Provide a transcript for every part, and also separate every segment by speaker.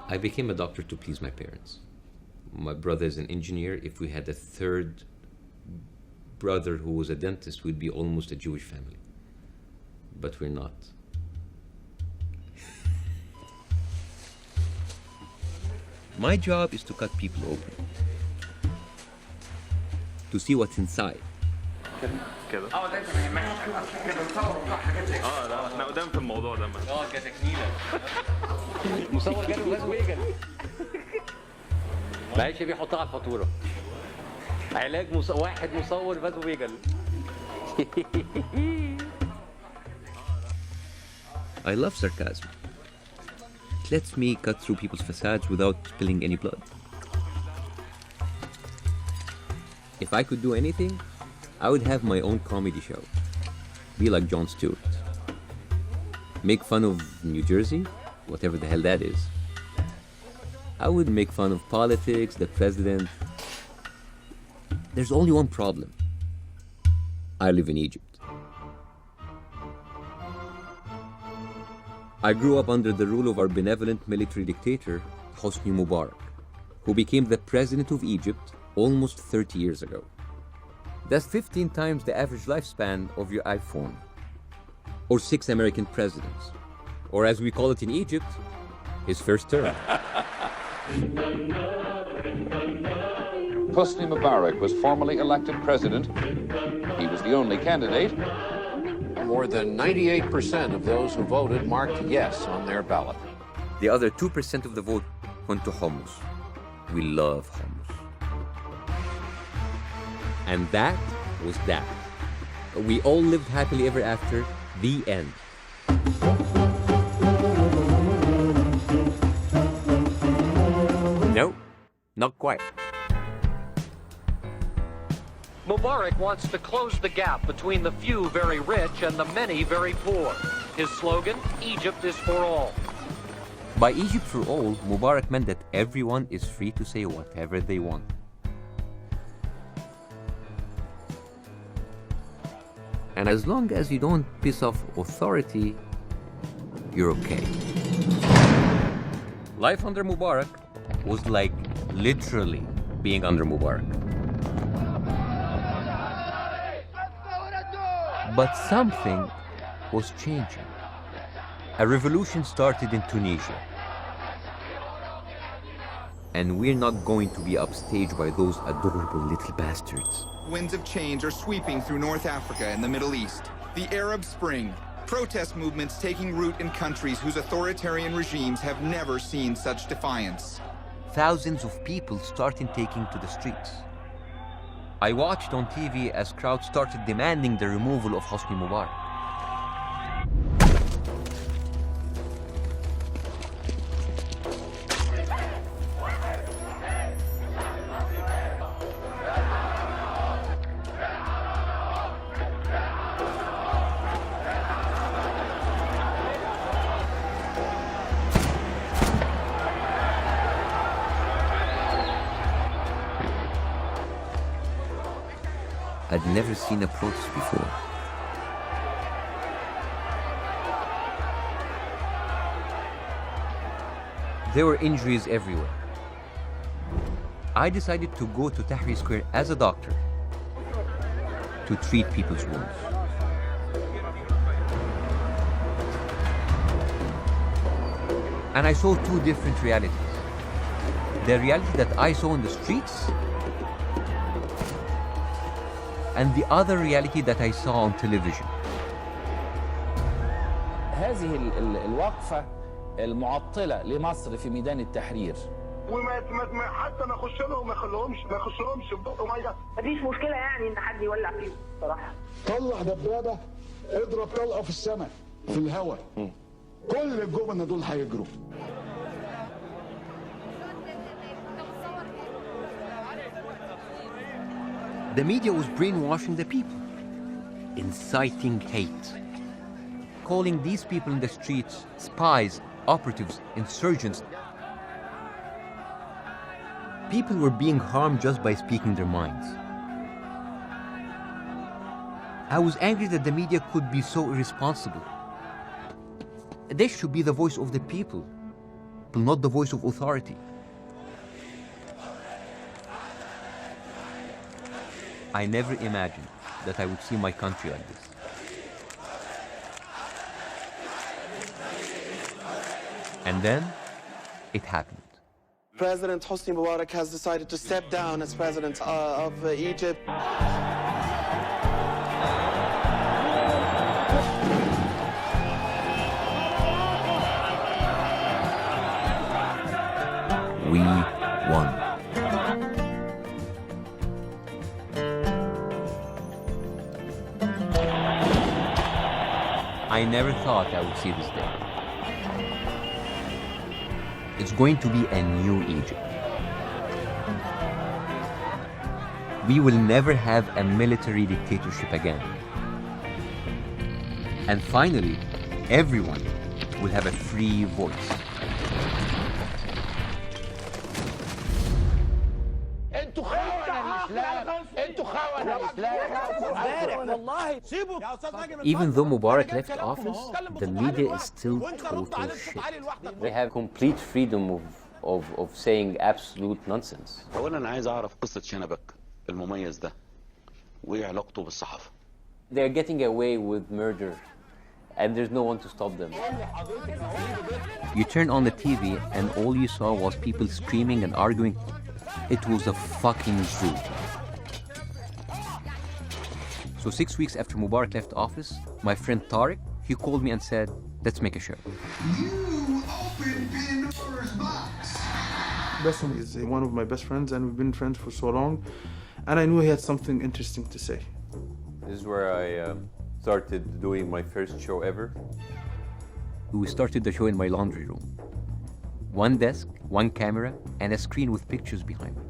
Speaker 1: I became a doctor to please my parents. My brother is an engineer. If we had a third brother who was a dentist, we'd be almost a Jewish family. But we're not. My job is to cut people open, to see what's inside.
Speaker 2: كده كده نصور حاجات زي كده
Speaker 3: لا احنا قدام في الموضوع ده
Speaker 2: كتكنيله مصور جاله غاز ويجل معلش بيحطها على الفاتوره علاج واحد مصور غاز ويجل
Speaker 1: I love sarcasm. It lets me cut through people's facades without spilling any blood. If I could do anything, I would have my own comedy show. Be like Jon Stewart. Make fun of New Jersey, whatever the hell that is. I would make fun of politics, the president. There's only one problem. I live in Egypt. I grew up under the rule of our benevolent military dictator, Hosni Mubarak, who became the president of Egypt almost 30 years ago. That's 15 times the average lifespan of your iPhone, or 6 American presidents, or as we call it in Egypt, his first term.
Speaker 4: Hosni Mubarak was formally elected president. He was the only candidate.
Speaker 5: More than 98% of those who voted marked yes on their ballot.
Speaker 1: The other 2% of the vote went to hummus. We love hummus. And that was that. We all lived happily ever after. The end. No, not quite.
Speaker 6: Mubarak wants to close the gap between the few very rich and the many very poor. His slogan, Egypt is for all.
Speaker 1: By Egypt for all, Mubarak meant that everyone is free to say whatever they want. And as long as you don't piss off authority, you're okay. Life under Mubarak was like literally being under Mubarak. But something was changing. A revolution started in Tunisia. And we're not going to be upstaged by those adorable little bastards.
Speaker 7: Winds of change are sweeping through North Africa and the Middle East. The Arab Spring, protest movements taking root in countries whose authoritarian regimes have never seen such defiance.
Speaker 1: Thousands of people started taking to the streets. I watched on TV as crowds started demanding the removal of Hosni Mubarak. I'd never seen a protest before. There were injuries everywhere. I decided to go to Tahrir Square as a doctor to treat people's wounds. And I saw two different realities. The reality that I saw in the streets and the other reality that I saw on television.
Speaker 8: هذه الوقفة المعطلة لمصر في ميدان التحرير.
Speaker 9: حتى ما اخش لهم ما اخشهمش ببقوا ميه. مفيش مشكلة يعني ان حد يولع فيهم صراحة.
Speaker 10: طلع دبابة اضرب طلقة في السماء في الهواء. كل الجبنة دول هيجروا.
Speaker 1: The media was brainwashing the people, inciting hate, calling these people in the streets spies, operatives, insurgents. People were being harmed just by speaking their minds. I was angry that the media could be so irresponsible. They should be the voice of the people, people, not the voice of authority. I never imagined that I would see my country like this. And then, it happened.
Speaker 3: President Hosni Mubarak has decided to step down as president of Egypt.
Speaker 1: We won. I never thought I would see this day. It's going to be a new Egypt. We will never have a military dictatorship again. And finally, everyone will have a free voice. Even though Mubarak left office, the media is still total shit.
Speaker 2: They have complete freedom of saying absolute nonsense.
Speaker 11: أولا أنا عايز أعرف قصة شنبك المميز ده وإيه علاقته بالصحافة.
Speaker 2: They're getting away with murder, and there's no one to stop them.
Speaker 1: You turn on the TV and all you saw was people screaming and arguing. It was a fucking zoo. So 6 weeks after Mubarak left office, my friend Tariq, he called me and said, let's make a show.
Speaker 12: You opened Pandora's box.
Speaker 13: Bassem is one of my best friends, and we've been friends for so long, and I knew he had something interesting to say.
Speaker 1: This is where I started doing my first show ever. We started the show in my laundry room. One desk, one camera, and a screen with pictures behind me.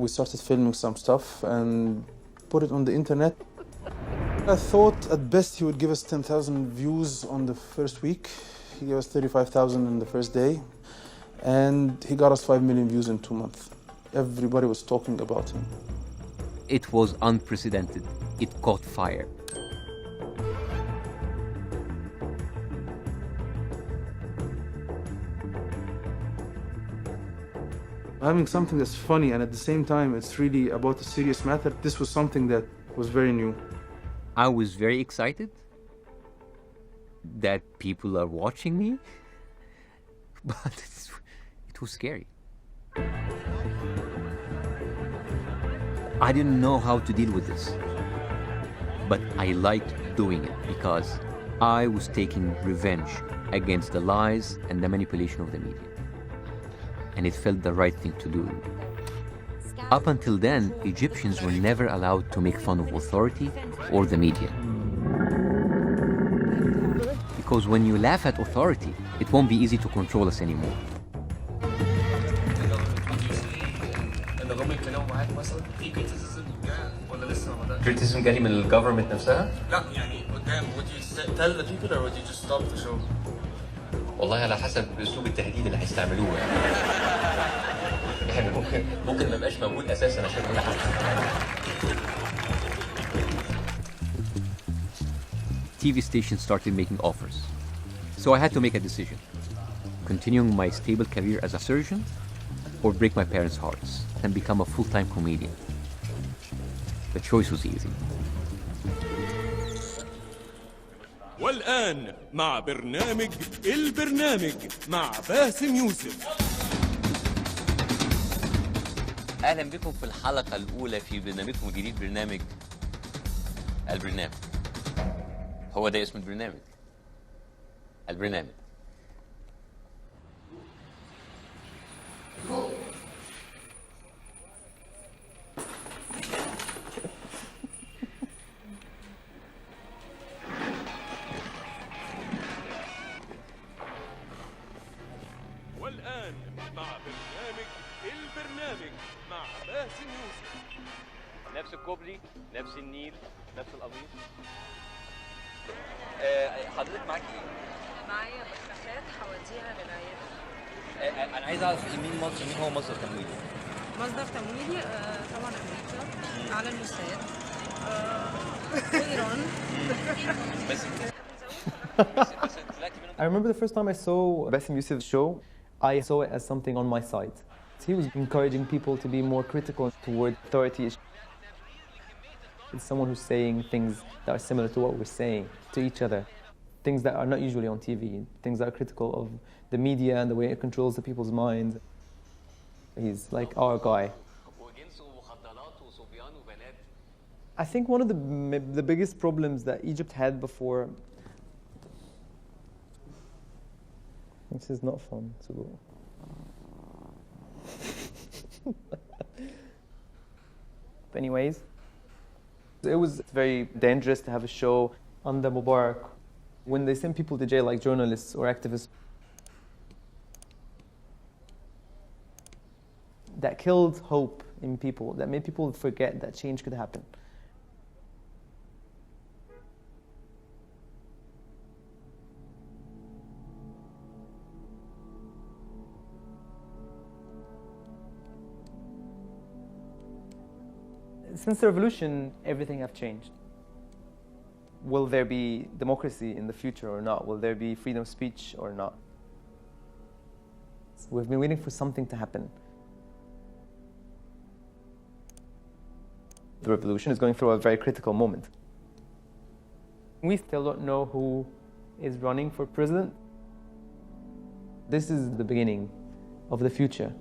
Speaker 13: We started filming some stuff and put it on the internet. I thought at best he would give us 10,000 views on the first week. He gave us 35,000 in the first day, and he got us 5 million views in 2 months. Everybody was talking about him.
Speaker 1: It was unprecedented. It caught fire.
Speaker 13: Having something that's funny and at the same time it's really about a serious matter, this was something that was very new.
Speaker 1: I was very excited that people are watching me, but it was scary. I didn't know how to deal with this, but I liked doing it because I was taking revenge against the lies and the manipulation of the media. And it felt the right thing to do. Up until then, Egyptians were never allowed to make fun of authority or the media. Because when you laugh at authority, it won't be easy to control us anymore. Criticism جالي من الجفرمنت نفسها؟
Speaker 14: لا يعني قدام would you tell the people or would you just stop the show؟
Speaker 1: والله على حسب اسلوب التهديد اللي هيستعملوه يعني ممكن ما يبقاش موجود اساسا عشان اقول حاجه. TV stations started making offers, so I had to make a decision: continuing my stable career as a surgeon, or break my parents' hearts and become a full-time comedian. The choice was easy.
Speaker 15: والآن مع برنامج البرنامج مع باسم يوسف.
Speaker 1: أهلا بكم في الحلقة الأولى في برنامجكم الجديد برنامج البرنامج. هو ده اسم البرنامج، البرنامج.
Speaker 15: والآن مع برنامج البرنامج مع باسم يوسف.
Speaker 2: نفس الكوبري، نفس النيل، نفس القضيب.
Speaker 1: حضرتك معاك ايه؟
Speaker 16: معايا بكافات هوديها للعيادة.
Speaker 1: أنا عايز أعرف مين هو مصدر تمويلي؟
Speaker 16: مصدر تمويلي طبعا أمريكا، أعلى المستويات، وإيران.
Speaker 1: بس طلعتي منهم
Speaker 17: I remember the first time I saw Bassem Youssef's show, I saw it as something on my side. He was encouraging people to be more critical toward authority. It's someone who's saying things that are similar to what we're saying to each other. Things that are not usually on TV, things that are critical of the media and the way it controls the people's minds. He's like our guy. I think one of the biggest problems that Egypt had before... This is not fun. Anyways, it was very dangerous to have a show under Mubarak. When they send people to jail like journalists or activists, that killed hope in people, that made people forget that change could happen. Since the revolution, everything has changed. Will there be democracy in the future or not? Will there be freedom of speech or not? We've been waiting for something to happen. The revolution is going through a very critical moment. We still don't know who is running for president. This is the beginning of the future.